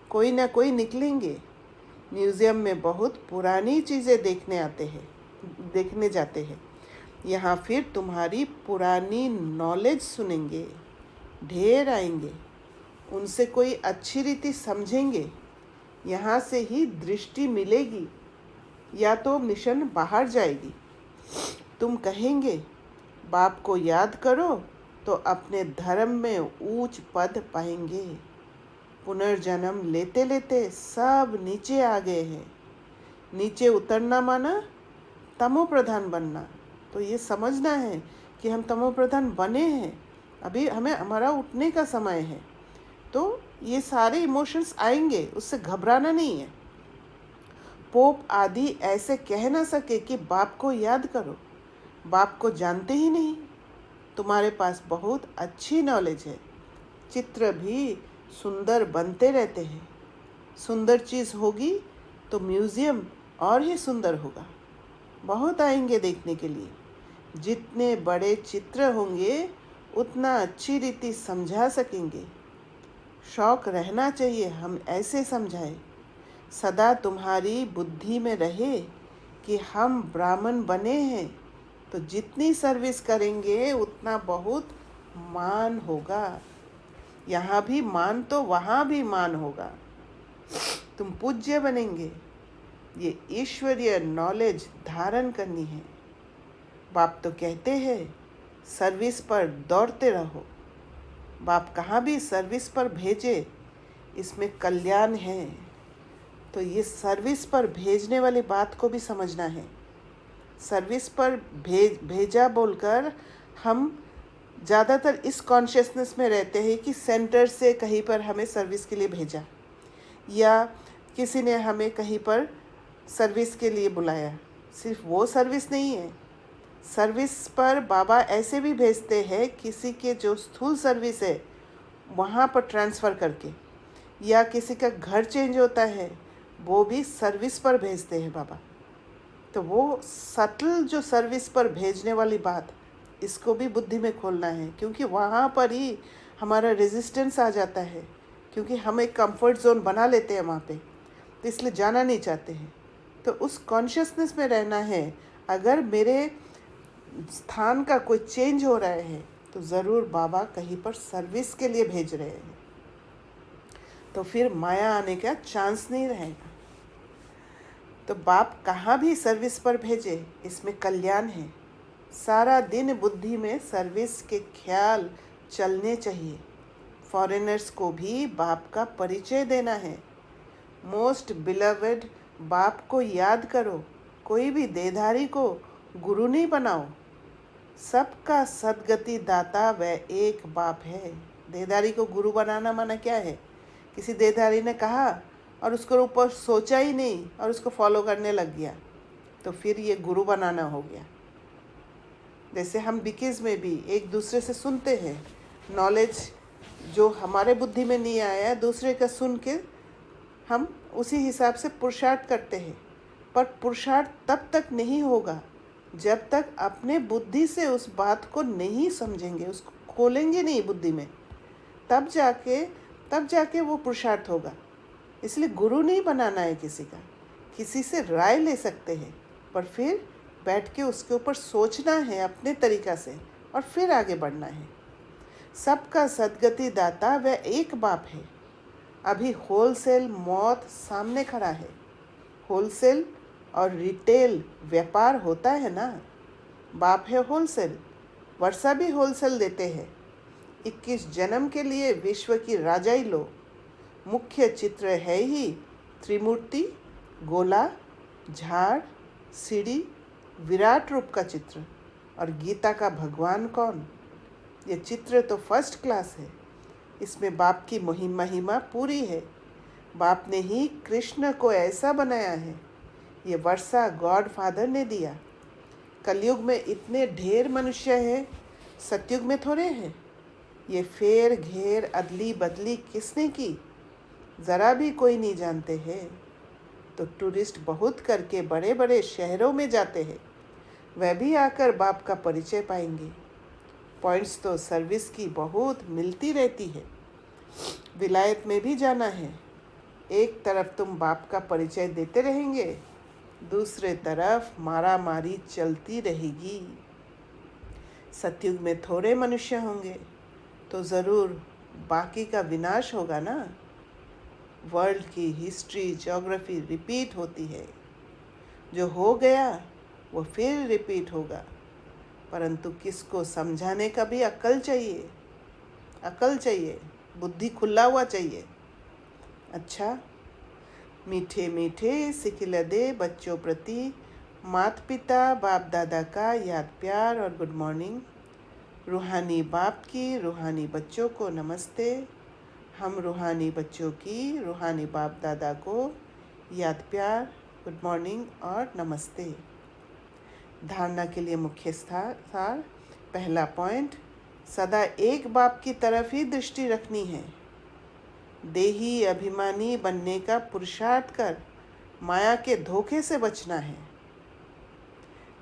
कोई ना कोई निकलेंगे। म्यूज़ियम में बहुत पुरानी चीज़ें देखने जाते हैं। यहाँ फिर तुम्हारी पुरानी नॉलेज सुनेंगे, ढेर आएंगे, उनसे कोई अच्छी रीति समझेंगे। यहाँ से ही दृष्टि मिलेगी, या तो मिशन बाहर जाएगी। तुम कहेंगे बाप को याद करो तो अपने धर्म में ऊंच पद पाएंगे। पुनर्जन्म लेते लेते सब नीचे आ गए हैं। नीचे उतरना माना तमो प्रधान बनना। तो ये समझना है कि हम तमो प्रधान बने हैं, अभी हमें हमारा उठने का समय है। तो ये सारे इमोशंस आएंगे, उससे घबराना नहीं है। पोप आदि ऐसे कह ना सके कि बाप को याद करो। बाप को जानते ही नहीं। तुम्हारे पास बहुत अच्छी नॉलेज है। चित्र भी सुंदर बनते रहते हैं। सुंदर चीज़ होगी तो म्यूज़ियम और ही सुंदर होगा। बहुत आएंगे देखने के लिए। जितने बड़े चित्र होंगे उतना अच्छी रीति समझा सकेंगे। शौक रहना चाहिए हम ऐसे समझाएं। सदा तुम्हारी बुद्धि में रहे कि हम ब्राह्मण बने हैं, तो जितनी सर्विस करेंगे उतना बहुत मान होगा। यहाँ भी मान तो वहाँ भी मान होगा। तुम पूज्य बनेंगे। ये ईश्वरीय नॉलेज धारण करनी है। बाप तो कहते हैं सर्विस पर दौड़ते रहो। बाप कहाँ भी सर्विस पर भेजे, इसमें कल्याण है। तो ये सर्विस पर भेजने वाली बात को भी समझना है। सर्विस पर भेजा बोलकर हम ज़्यादातर इस कॉन्शियसनेस में रहते हैं कि सेंटर से कहीं पर हमें सर्विस के लिए भेजा, या किसी ने हमें कहीं पर सर्विस के लिए बुलाया। सिर्फ वो सर्विस नहीं है। सर्विस पर बाबा ऐसे भी भेजते हैं किसी के जो स्थूल सर्विस है वहाँ पर ट्रांसफ़र करके, या किसी का घर चेंज होता है वो भी सर्विस पर भेजते हैं बाबा। तो वो सटल जो सर्विस पर भेजने वाली बात, इसको भी बुद्धि में खोलना है, क्योंकि वहाँ पर ही हमारा रेजिस्टेंस आ जाता है, क्योंकि हम एक कंफर्ट जोन बना लेते हैं वहाँ पे, तो इसलिए जाना नहीं चाहते हैं। तो उस कॉन्शियसनेस में रहना है। अगर मेरे स्थान का कोई चेंज हो रहा है तो ज़रूर बाबा कहीं पर सर्विस के लिए भेज रहे हैं, तो फिर माया आने का चांस नहीं रहेगा। तो बाप कहाँ भी सर्विस पर भेजे, इसमें कल्याण है। सारा दिन बुद्धि में सर्विस के ख्याल चलने चाहिए। फॉरेनर्स को भी बाप का परिचय देना है। मोस्ट बिलवेड बाप को याद करो। कोई भी देधारी को गुरु नहीं बनाओ। सबका सदगति दाता वह एक बाप है। देधारी को गुरु बनाना माना क्या है? किसी देधारी ने कहा और उसके ऊपर सोचा ही नहीं और उसको फॉलो करने लग गया, तो फिर ये गुरु बनाना हो गया। जैसे हम बिकीज में भी एक दूसरे से सुनते हैं, नॉलेज जो हमारे बुद्धि में नहीं आया दूसरे का सुन के हम उसी हिसाब से पुरुषार्थ करते हैं। पर पुरुषार्थ तब तक नहीं होगा जब तक अपने बुद्धि से उस बात को नहीं समझेंगे, उसको खोलेंगे नहीं बुद्धि में, तब जाके वो पुरुषार्थ होगा। इसलिए गुरु नहीं बनाना है किसी का। किसी से राय ले सकते हैं, पर फिर बैठ के उसके ऊपर सोचना है अपने तरीक़ा से और फिर आगे बढ़ना है। सबका सदगति दाता वह एक बाप है। अभी होलसेल मौत सामने खड़ा है। होलसेल और रिटेल व्यापार होता है ना। बाप है होलसेल, वर्षा भी होलसेल देते हैं। 21 जन्म के लिए विश्व की राजाई लो। मुख्य चित्र है ही त्रिमूर्ति, गोला, झाड़, सीढ़ी, विराट रूप का चित्र। और गीता का भगवान कौन? ये चित्र तो फर्स्ट क्लास है। इसमें बाप की महिमा पूरी है। बाप ने ही कृष्ण को ऐसा बनाया है। ये वर्षा गॉड फादर ने दिया। कलयुग में इतने ढेर मनुष्य हैं, सतयुग में थोड़े हैं। ये फेर घेर अदली बदली किसने की? ज़रा भी कोई नहीं जानते हैं। तो टूरिस्ट बहुत करके बड़े बड़े शहरों में जाते हैं, वह भी आकर बाप का परिचय पाएंगे। पॉइंट्स तो सर्विस की बहुत मिलती रहती है। विलायत में भी जाना है। एक तरफ तुम बाप का परिचय देते रहेंगे, दूसरे तरफ मारा मारी चलती रहेगी। सतयुग में थोड़े मनुष्य होंगे तो ज़रूर बाकी का विनाश होगा ना। वर्ल्ड की हिस्ट्री ज्योग्राफी रिपीट होती है। जो हो गया वो फिर रिपीट होगा, परंतु किसको समझाने का भी अक्ल चाहिए। अक्ल चाहिए, बुद्धि खुला हुआ चाहिए। अच्छा, मीठे मीठे सिखिलदे बच्चों प्रति माता पिता बाप दादा का याद प्यार और गुड मॉर्निंग। रूहानी बाप की रूहानी बच्चों को नमस्ते। हम रूहानी बच्चों की रूहानी बाप दादा को याद प्यार, गुड मॉर्निंग और नमस्ते। धारणा के लिए मुख्य सार। पहला पॉइंट, सदा एक बाप की तरफ ही दृष्टि रखनी है। देही अभिमानी बनने का पुरुषार्थ कर माया के धोखे से बचना है।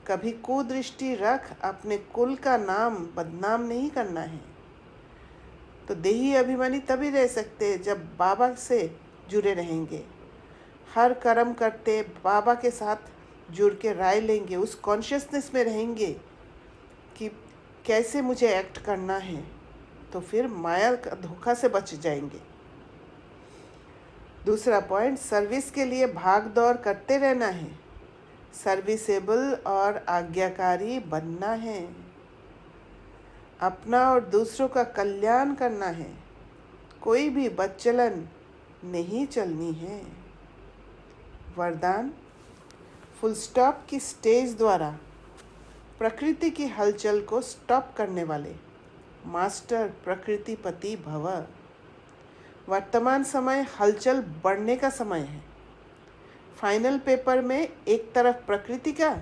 कभी कुदृष्टि रख अपने कुल का नाम बदनाम नहीं करना है। तो देही अभिमानी तभी रह सकते जब बाबा से जुड़े रहेंगे, हर कर्म करते बाबा के साथ जुड़ के राय लेंगे, उस कॉन्शियसनेस में रहेंगे कि कैसे मुझे एक्ट करना है, तो फिर माया का धोखा से बच जाएंगे। दूसरा पॉइंट, सर्विस के लिए भाग दौड़ करते रहना है। सर्विसेबल और आज्ञाकारी बनना है। अपना और दूसरों का कल्याण करना है। कोई भी बदचलन नहीं चलनी है। वरदान, फुल स्टॉप की स्टेज द्वारा प्रकृति की हलचल को स्टॉप करने वाले मास्टर प्रकृतिपति भव। वर्तमान समय हलचल बढ़ने का समय है। फाइनल पेपर में एक तरफ प्रकृति का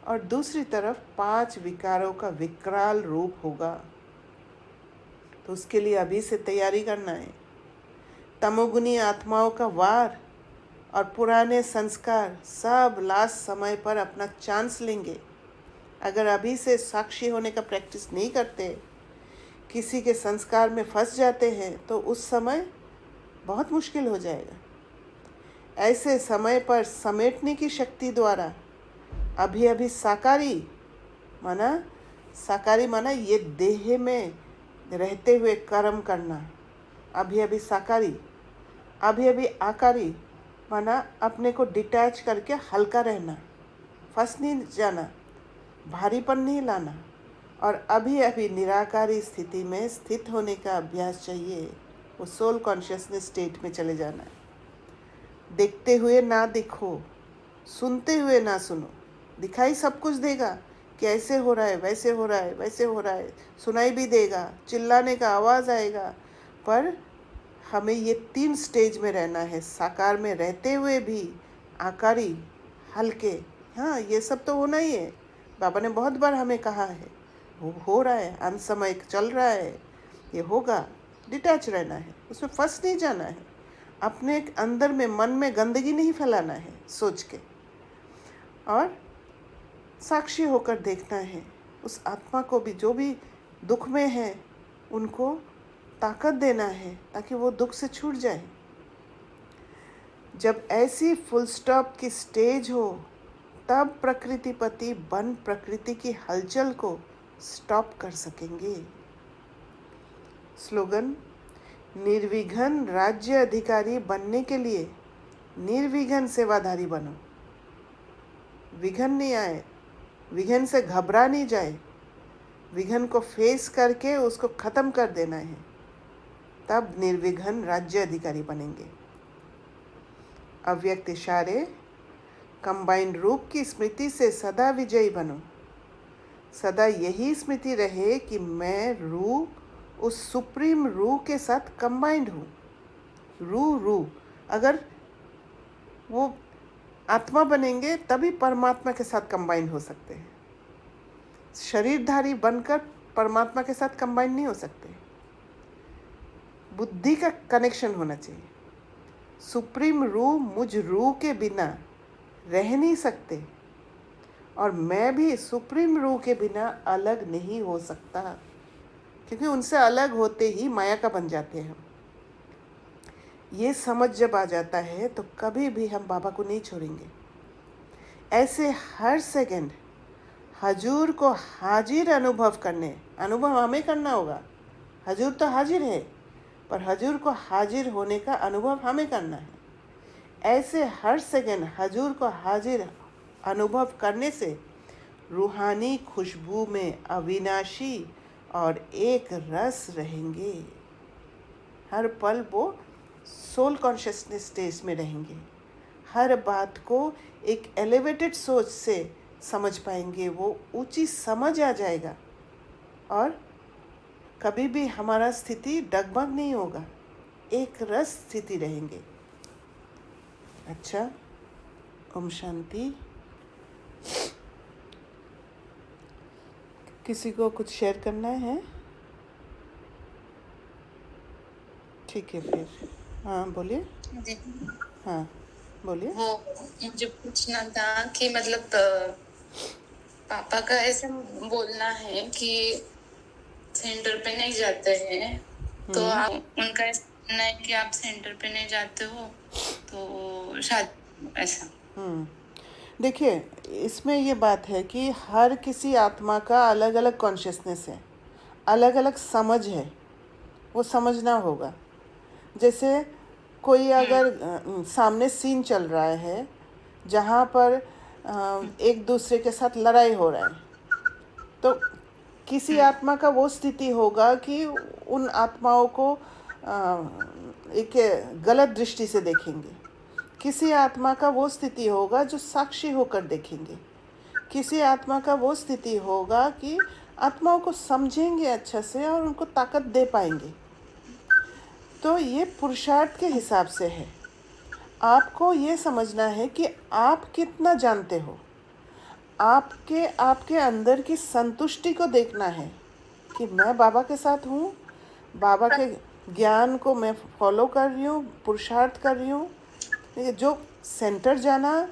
और दूसरी तरफ 5 विकारों का विकराल रूप होगा, तो उसके लिए अभी से तैयारी करना है। तमोगुनी आत्माओं का वार और पुराने संस्कार सब लास्ट समय पर अपना चांस लेंगे। अगर अभी से साक्षी होने का प्रैक्टिस नहीं करते, किसी के संस्कार में फंस जाते हैं, तो उस समय बहुत मुश्किल हो जाएगा। ऐसे समय पर समेटने की शक्ति द्वारा अभी साकारी माना ये देह में रहते हुए कर्म करना। अभी साकारी, अभी आकारी माना अपने को डिटैच करके हल्का रहना, फंस नहीं जाना, भारीपन नहीं लाना, और अभी निराकारी स्थिति में स्थित होने का अभ्यास चाहिए। वो सोल कॉन्शियसनेस स्टेट में चले जाना है। देखते हुए ना दिखो, सुनते हुए ना सुनो। दिखाई सब कुछ देगा कि ऐसे हो रहा है, वैसे हो रहा है, वैसे हो रहा है, सुनाई भी देगा, चिल्लाने का आवाज़ आएगा, पर हमें ये 3 स्टेज में रहना है। साकार में रहते हुए भी आकारी, हल्के, हाँ ये सब तो होना ही है। बाबा ने बहुत बार हमें कहा है, वो हो रहा है, अंत समय चल रहा है, ये होगा। डिटैच रहना है, उसमें फंस नहीं जाना है। अपने अंदर में मन में गंदगी नहीं फैलाना है सोच के, और साक्षी होकर देखना है। उस आत्मा को भी, जो भी दुख में है, उनको ताकत देना है ताकि वो दुख से छूट जाए। जब ऐसी फुल स्टॉप की स्टेज हो, तब प्रकृतिपति बन प्रकृति की हलचल को स्टॉप कर सकेंगे। स्लोगन, निर्विघ्न राज्य अधिकारी बनने के लिए निर्विघ्न सेवाधारी बनो। विघ्न नहीं आए, विघ्न से घबरा नहीं जाए, विघ्न को फेस करके उसको ख़त्म कर देना है, तब निर्विघ्न राज्य अधिकारी बनेंगे। अव्यक्त इशारे, कंबाइंड रूप की स्मृति से सदा विजयी बनो। सदा यही स्मृति रहे कि मैं रूह, उस सुप्रीम रूह के साथ कंबाइंड हूँ। रूह अगर वो आत्मा बनेंगे तभी परमात्मा के साथ कंबाइन हो सकते हैं। शरीरधारी बनकर परमात्मा के साथ कंबाइन नहीं हो सकते। बुद्धि का कनेक्शन होना चाहिए। सुप्रीम रूह मुझ रूह के बिना रह नहीं सकते, और मैं भी सुप्रीम रूह के बिना अलग नहीं हो सकता, क्योंकि उनसे अलग होते ही माया का बन जाते हैं हम। ये समझ जब आ जाता है तो कभी भी हम बाबा को नहीं छोड़ेंगे। ऐसे हर सेकंड हजूर को हाजिर अनुभव हमें करना होगा। हजूर तो हाजिर है, पर हजूर को हाजिर होने का अनुभव हमें करना है। ऐसे हर सेकंड हजूर को हाजिर अनुभव करने से रूहानी खुशबू में अविनाशी और एक रस रहेंगे। हर पल वो सोल कॉन्शियसनेस स्टेज में रहेंगे। हर बात को एक एलिवेटेड सोच से समझ पाएंगे, वो ऊंची समझ आ जाएगा, और कभी भी हमारा स्थिति डगमग नहीं होगा, एक रस स्थिति रहेंगे। अच्छा, ओम शांति। किसी को कुछ शेयर करना है? ठीक है फिर। हाँ बोलिए। जी, हाँ बोलिए। वो मुझे पूछना था कि मतलब पापा का ऐसे बोलना है कि सेंटर पे नहीं जाते हैं, तो आप उनका ऐसा मानना है कि आप सेंटर पे नहीं जाते हो तो शादी ऐसा। देखिए, इसमें ये बात है कि हर किसी आत्मा का अलग अलग कॉन्शियसनेस है, अलग अलग समझ है, वो समझना होगा। जैसे कोई अगर सामने सीन चल रहा है जहाँ पर एक दूसरे के साथ लड़ाई हो रहा है, तो किसी आत्मा का वो स्थिति होगा कि उन आत्माओं को एक गलत दृष्टि से देखेंगे। किसी आत्मा का वो स्थिति होगा जो साक्षी होकर देखेंगे। किसी आत्मा का वो स्थिति होगा कि आत्माओं को समझेंगे अच्छा से और उनको ताकत दे पाएंगे। तो ये पुरुषार्थ के हिसाब से है। आपको ये समझना है कि आप कितना जानते हो। आपके अंदर की संतुष्टि को देखना है कि मैं बाबा के साथ हूँ, बाबा के ज्ञान को मैं फॉलो कर रही हूँ, पुरुषार्थ कर रही हूँ। ये जो सेंटर जाना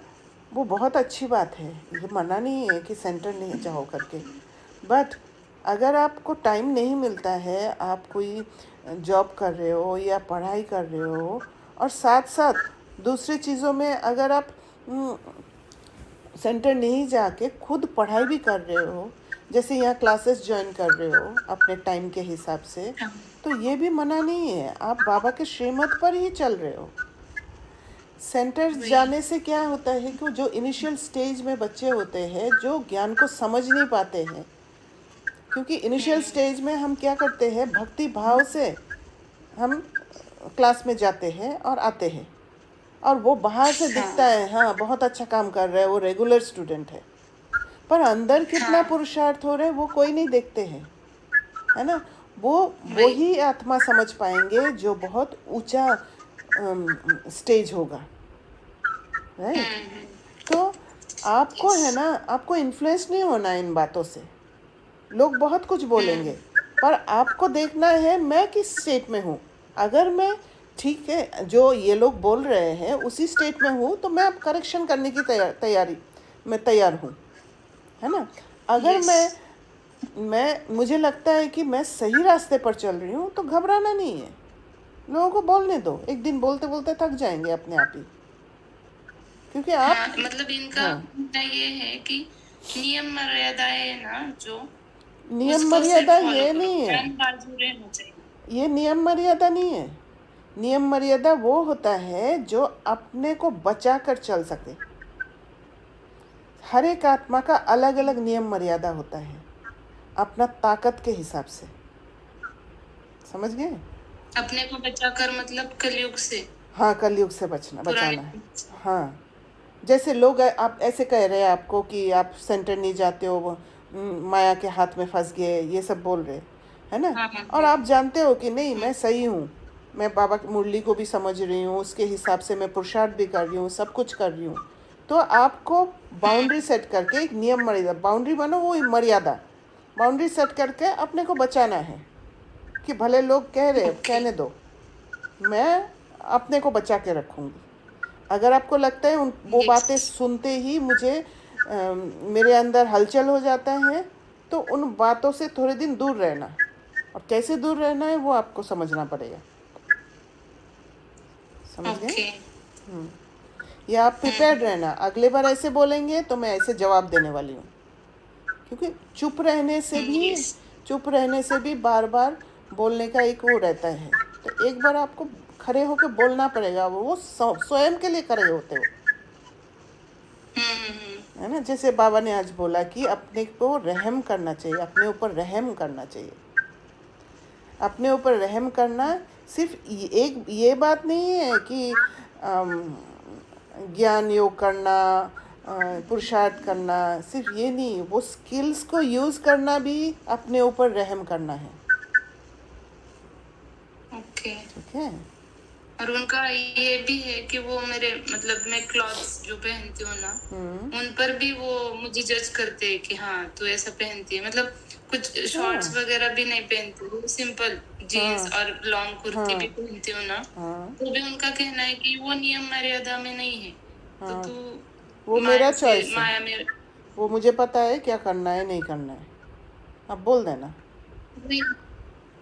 वो बहुत अच्छी बात है, ये मना नहीं है कि सेंटर नहीं जाओ करके। बट अगर आपको टाइम नहीं मिलता है, आप कोई जॉब कर रहे हो या पढ़ाई कर रहे हो और साथ साथ दूसरी चीज़ों में अगर आप सेंटर नहीं जाके खुद पढ़ाई भी कर रहे हो, जैसे यहाँ क्लासेस ज्वाइन कर रहे हो अपने टाइम के हिसाब से, तो ये भी मना नहीं है, आप बाबा के श्रीमत पर ही चल रहे हो। सेंटर जाने से क्या होता है कि जो इनिशियल स्टेज में बच्चे होते हैं जो ज्ञान को समझ नहीं पाते हैं, क्योंकि इनिशियल स्टेज में हम क्या करते हैं, भक्ति भाव से हम क्लास में जाते हैं और आते हैं, और वो बाहर से दिखता है हाँ बहुत अच्छा काम कर रहा है, वो रेगुलर स्टूडेंट है, पर अंदर कितना पुरुषार्थ हो रहा है वो कोई नहीं देखते हैं, है ना। वो ही आत्मा समझ पाएंगे जो बहुत ऊंचा स्टेज होगा, राइट। तो आपको है ना, आपको इन्फ्लुएंस नहीं होना इन बातों से। लोग बहुत कुछ बोलेंगे पर आपको देखना है मैं किस स्टेट में हूँ। अगर मैं ठीक है जो ये लोग बोल रहे हैं उसी स्टेट में हूँ तो मैं अब करेक्शन करने की तैयार हूँ, है ना। अगर मुझे लगता है कि मैं सही रास्ते पर चल रही हूँ तो घबराना नहीं है, लोगों को बोलने दो, एक दिन बोलते बोलते थक जाएंगे अपने आप ही, क्योंकि आप मतलब इनका ये है कि नियम मर्यादाएं ना जो नियम मर्यादा ये नहीं है, चाहिए। ये नियम मर्यादा नहीं है। नियम मर्यादा वो होता है जो अपने को बचा कर चल सके। हर एक आत्मा का अलग अलग नियम मर्यादा होता है अपना ताकत के हिसाब से, समझ गए। अपने को बचाकर मतलब कलयुग से, हाँ कलयुग से बचाना है। हाँ जैसे लोग आप ऐसे कह रहे हैं आपको कि आप सेंटर नहीं जाते हो, वो माया के हाथ में फंस गए, ये सब बोल रहे है ना। और आप जानते हो कि नहीं मैं सही हूँ, मैं बाबा की मुरली को भी समझ रही हूँ, उसके हिसाब से मैं पुरुषार्थ भी कर रही हूँ, सब कुछ कर रही हूँ। तो आपको बाउंड्री सेट करके एक नियम मर्यादा, बाउंड्री मानो वो मर्यादा, बाउंड्री सेट करके अपने को बचाना है कि भले लोग कह रहे कहने दो, मैं अपने को बचा के रखूँगी। अगर आपको लगता है वो बातें सुनते ही मुझे मेरे अंदर हलचल हो जाता है तो उन बातों से थोड़े दिन दूर रहना, और कैसे दूर रहना है वो आपको समझना पड़ेगा, समझ गए। या आप प्रिपेयर्ड रहना, अगले बार ऐसे बोलेंगे तो मैं ऐसे जवाब देने वाली हूँ, क्योंकि चुप रहने से भी बार बार बोलने का एक वो रहता है। तो एक बार आपको खड़े होकर बोलना पड़ेगा, वो स्वयं के लिए खड़े होते हो, है ना। जैसे बाबा ने आज बोला कि अपने को रहम करना चाहिए, अपने ऊपर रहम करना चाहिए। अपने ऊपर रहम करना सिर्फ एक ये बात नहीं है कि ज्ञान योग करना, पुरुषार्थ करना, सिर्फ ये नहीं, वो स्किल्स को यूज़ करना भी अपने ऊपर रहम करना है। ओके ठीक है। और उनका ये भी है कि वो मेरे मतलब मैं क्लॉथ्स जो पहनती हूँ ना, उन पर भी वो मुझे जज करते हैं कि हाँ तू ऐसा पहनती है, मतलब कुछ शॉर्ट्स हाँ वगैरह भी नहीं पहनती हूँ, सिंपल जीन्स हाँ और लॉन्ग कुर्ती भी हाँ पहनती हूँ ना, हाँ तो भी उनका कहना है कि वो नियम मर्यादा में नहीं है, तो हाँ। वो तू मेरा माया से चॉइस है, माया में वो मुझे पता है क्या करना है नहीं करना है। अब बोल देना,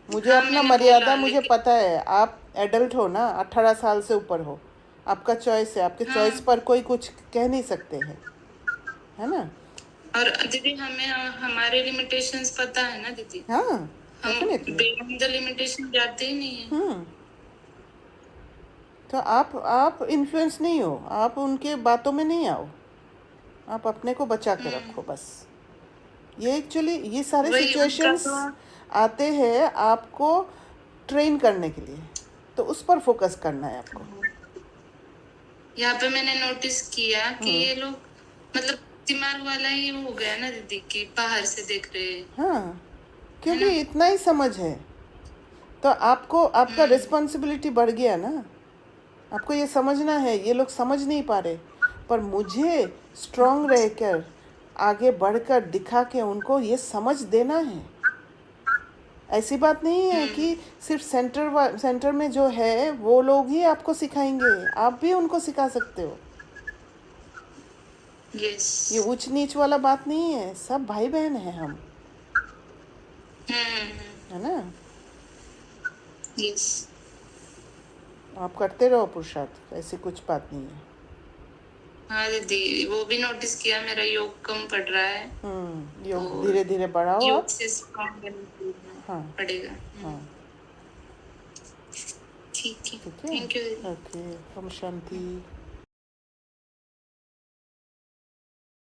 मुझे हाँ अपना मैंने बोला मर्यादा मुझे लेकिन पता है। आप एडल्ट हो ना, 18 साल से ऊपर हो, आपका चॉइस है, आपके चॉइस हाँ। पर कोई कुछ कह नहीं सकते हैं, है ना। और दीदी हमें हमारे लिमिटेशंस पता है ना दीदी, हाँ हम डेफिनेटली। बियॉन्ड द लिमिटेशन जाते ही नहीं है। तो आप इन्फ्लुएंस नहीं हो, आप उनके बातों में नहीं आओ, आप अपने को बचा के रखो बस। ये एक्चुअली ये सारे वही उनका सिचुएशंस तो आते हैं आपको ट्रेन करने के लिए, तो उस पर फोकस करना है आपको। यहाँ पे मैंने नोटिस किया कि ये लोग मतलब दिमाग वाला ही हो गया ना दीदी, कि बाहर से देख रहे हैं, हाँ, है क्योंकि ना। इतना ही समझ है, तो आपको आपका हम्म। रिस्पॉन्सिबिलिटी बढ़ गया ना। आपको ये समझना है, ये लोग समझ नहीं पा रहे, पर मुझे स्ट्रांग रहकर आगे बढ़कर दिखा के उनको ये समझ देना है। ऐसी बात नहीं है हम्म। कि सिर्फ सेंटर में जो है वो लोग ही आपको सिखाएंगे, आप भी उनको सिखा सकते हो। यस। ये ऊंच नीच वाला बात नहीं है, सब भाई बहन हैं हम, हम्म। है ना। यस। आप करते रहो पुरुषार्थ, ऐसी कुछ बात नहीं है। हाँ दीदी, वो भी नोटिस किया मेरा योग कम पड़ रहा है, तो योग धीरे धीरे बढ़ाओ योग आप। से स्ट्रॉन्ग बनना हाँ पड़ेगा। हाँ ठीक है। ठीक है। थैंक यू दीदी। ओके, ओम शांति।